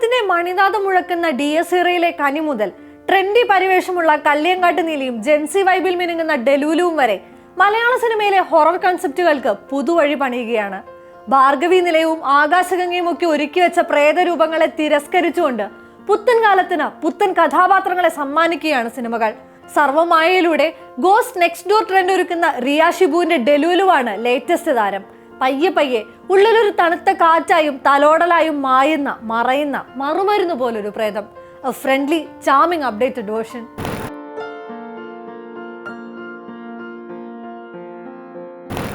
കാലത്തിന്റെ മണിനാഥം മുഴക്കുന്ന DSRയിലെ കനി മുതൽ ട്രെൻഡി പരിവേഷമുള്ള കല്ലിയങ്കാട്ട് നീലിയും ജെൻസി വൈബിൽ മിനുങ്ങുന്ന ഡെലൂലുവും വരെ മലയാള സിനിമയിലെ ഹൊറർ കൺസെപ്റ്റുകൾക്ക് പുതുവഴി പണിയുകയാണ്. ഭാർഗവി നിലയവും ആകാശഗംഗയും ഒക്കെ ഒരുക്കി വെച്ച പ്രേതരൂപങ്ങളെ തിരസ്കരിച്ചുകൊണ്ട് പുത്തൻ കാലത്തിന് പുത്തൻ കഥാപാത്രങ്ങളെ സമ്മാനിക്കുകയാണ് സിനിമകൾ. സർവമായയിലൂടെ ഗോസ്റ്റ് നെക്സ്റ്റ് ഡോർ ട്രെൻഡ് ഒരുക്കുന്ന റിയ ഷിബുവിന്റെ ഡെലൂലുവാണ് ലേറ്റസ്റ്റ് താരം. പയ്യെ പയ്യെ ഉള്ളിലൊരു തണുത്ത കാറ്റായും തലോടലായും മായുന്ന മറയുന്ന മറുമരുന്ന് പോലൊരു പ്രേതം. A friendly charming updated version.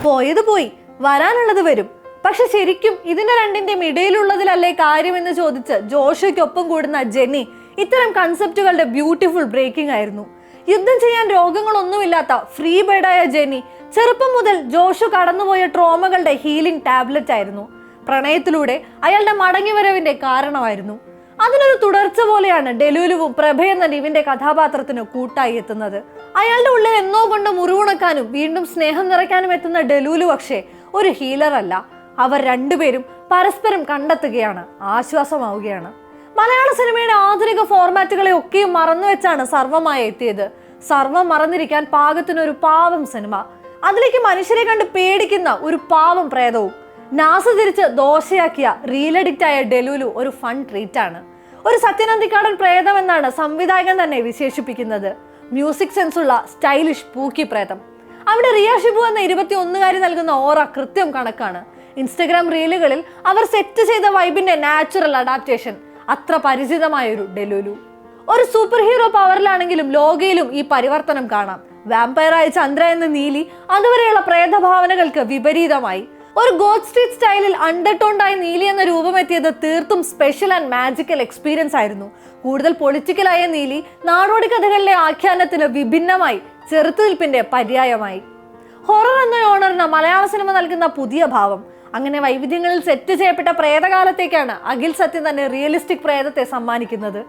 പോയത് പോയി, വരാനുള്ളത് വരും. പക്ഷെ ശരിക്കും ഇതിന്റെ രണ്ടിന്റെയും ഇടയിലുള്ളതിലല്ലേ കാര്യമെന്ന് ചോദിച്ച് ജോഷയ്ക്കൊപ്പം കൂടുന്ന ജെന്നി ഇത്തരം കൺസെപ്റ്റുകളുടെ ബ്യൂട്ടിഫുൾ ബ്രേക്കിംഗ് ആയിരുന്നു. യുദ്ധം ചെയ്യാൻ രോഗങ്ങളൊന്നുമില്ലാത്ത ഫ്രീ ബേർഡായ ജെന്നി ചെറുപ്പം മുതൽ ജോഷു കടന്നുപോയ ട്രോമകളുടെ ഹീലിംഗ് ടാബ്ലറ്റ് ആയിരുന്നു. പ്രണയത്തിലൂടെ അയാളുടെ മടങ്ങിവരവിന്റെ കാരണമായിരുന്നു. അതിനൊരു തുടർച്ച പോലെയാണ് ഡെലൂലുവും പ്രഭയെന്ന നിവിന്റെ കഥാപാത്രത്തിന് കൂട്ടായി എത്തുന്നത്. അയാളുടെ ഉള്ളിൽ എന്നോ കൊണ്ട് മുറിവുണക്കാനും വീണ്ടും സ്നേഹം നിറയ്ക്കാനും എത്തുന്ന ഡെലൂലു പക്ഷേ ഒരു ഹീലർ അല്ല. അവർ രണ്ടുപേരും പരസ്പരം കണ്ടെത്തുകയാണ്, ആശ്വാസമാവുകയാണ്. മലയാള സിനിമയുടെ ആധുനിക ഫോർമാറ്റുകളെ ഒക്കെയും മറന്നുവെച്ചാണ് സർവ്വമായി എത്തിയത്. സർവ്വം മറന്നിരിക്കാൻ പാകത്തിനൊരു പാവം സിനിമ, അതിലേക്ക് മനുഷ്യരെ കണ്ട് പേടിക്കുന്ന ഒരു പാവം പ്രേതവും. നാസ് തിരിച്ച് ദോശയാക്കിയ റീൽ അഡിക്റ്റ് ആയ ഡെലൂലു ഒരു ഫൺ ട്രീറ്റ് ആണ്. ഒരു സത്യനന്ദിക്കാടൻ പ്രേതം എന്നാണ് സംവിധായകൻ തന്നെ വിശേഷിപ്പിക്കുന്നത്. മ്യൂസിക് സെൻസ് ഉള്ള സ്റ്റൈലിഷ് പൂക്കി പ്രേതം. അവിടെ റിയ ഷിബു എന്ന 21-കാരി നൽകുന്ന ഓറ കൃത്യം കണക്കാണ്. ഇൻസ്റ്റഗ്രാം റീലുകളിൽ അവർ സെറ്റ് ചെയ്ത വൈബിന്റെ നാച്ചുറൽ അഡാപ്റ്റേഷൻ. അത്ര പരിചിതമായൊരു ഡെലൂലു. ഒരു സൂപ്പർ ഹീറോ പവറിലാണെങ്കിലും ലോകയിലും ഈ പരിവർത്തനം കാണാം. വാമ്പയറായ ചന്ദ്ര എന്ന നീലി അതുവരെയുള്ള പ്രേതഭാവനകൾക്ക് വിപരീതമായി ഒരു ഗോഡ് സ്ട്രീറ്റ് സ്റ്റൈലിൽ അണ്ടർടോണ്ടായി നീലി എന്ന രൂപമെത്തിയത് തീർത്തും സ്പെഷ്യൽ ആൻഡ് മാജിക്കൽ എക്സ്പീരിയൻസ് ആയിരുന്നു. കൂടുതൽ പൊളിറ്റിക്കലായ നീലി നാടോടി കഥകളിലെ ആഖ്യാനത്തിന് വിഭിന്നമായി ചെറുത്തുനിൽപ്പിന്റെ പര്യായമായി. ഹൊറർ എന്ന ഓണറിന് മലയാള സിനിമ നൽകുന്ന പുതിയ ഭാവം. അങ്ങനെ വൈവിധ്യങ്ങളിൽ സെറ്റ് ചെയ്യപ്പെട്ട പ്രേതകാലത്തേക്കാണ് അഖിൽ സത്യൻ തന്നെ റിയലിസ്റ്റിക് പ്രേതത്തെ സമ്മാനിക്കുന്നത്.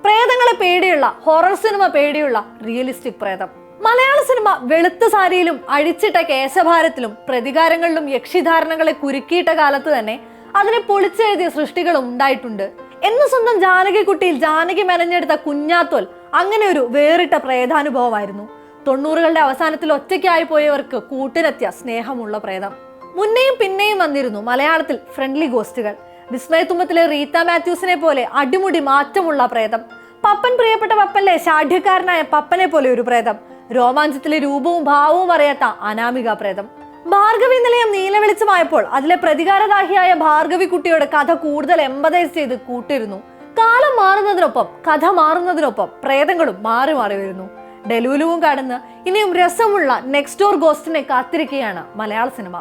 പ്രേതങ്ങളെ പേടിയുള്ള, ഹൊറർ സിനിമ പേടിയുള്ള റിയലിസ്റ്റിക് പ്രേതം. മലയാള സിനിമ വെളുത്ത സാരിയിലും അഴിച്ചിട്ട കേശഭാരത്തിലും പ്രതികാരങ്ങളിലും യക്ഷിധാരണകളെ കുരുക്കിയിട്ട കാലത്ത് തന്നെ അതിനെ പൊളിച്ചെഴുതിയ സൃഷ്ടികളും ഉണ്ടായിട്ടുണ്ട്. എന്ന് സ്വന്തം ജാനകിക്കുട്ടിയിൽ ജാനകി മെനഞ്ഞെടുത്ത കുഞ്ഞാത്തോൽ അങ്ങനെ ഒരു വേറിട്ട പ്രേതാനുഭവമായിരുന്നു. 90കളുടെ അവസാനത്തിൽ ഒറ്റയ്ക്കായി പോയവർക്ക് കൂട്ടിനെത്തിയ സ്നേഹമുള്ള പ്രേതം. മുന്നെയും പിന്നെയും വന്നിരുന്നു മലയാളത്തിൽ ഫ്രണ്ട്ലി ഗോസ്റ്റുകൾ. വിസ്മയത്തുമ്പത്തിലെ റീത്ത മാത്യൂസിനെ പോലെ അടിമുടി മാറ്റമുള്ള പ്രേതം. പപ്പൻ പ്രിയപ്പെട്ട പപ്പനിലെ ഷാഠ്യക്കാരനായ പപ്പനെ പോലെ ഒരു പ്രേതം. രോമാഞ്ചത്തിലെ രൂപവും ഭാവവും അറിയാത്ത അനാമിക പ്രേതം. ഭാർഗവി നിലയം നീലവെളിച്ചമായപ്പോൾ അതിലെ പ്രതികാരദാഹിയായ ഭാർഗവി കുട്ടിയുടെ കഥ കൂടുതൽ എംപതൈസ് ചെയ്ത് കൂട്ടിരുന്നു. കാലം മാറുന്നതിനൊപ്പം കഥ മാറുന്നതിനൊപ്പം പ്രേതങ്ങളും മാറി മാറി വരുന്നു. ഡെലൂലുവും കടന്ന് ഇനിയും രസമുള്ള നെക്സ്റ്റ് ഡോർ ഗോസ്റ്റിനെ കാത്തിരിക്കുകയാണ് മലയാള സിനിമ.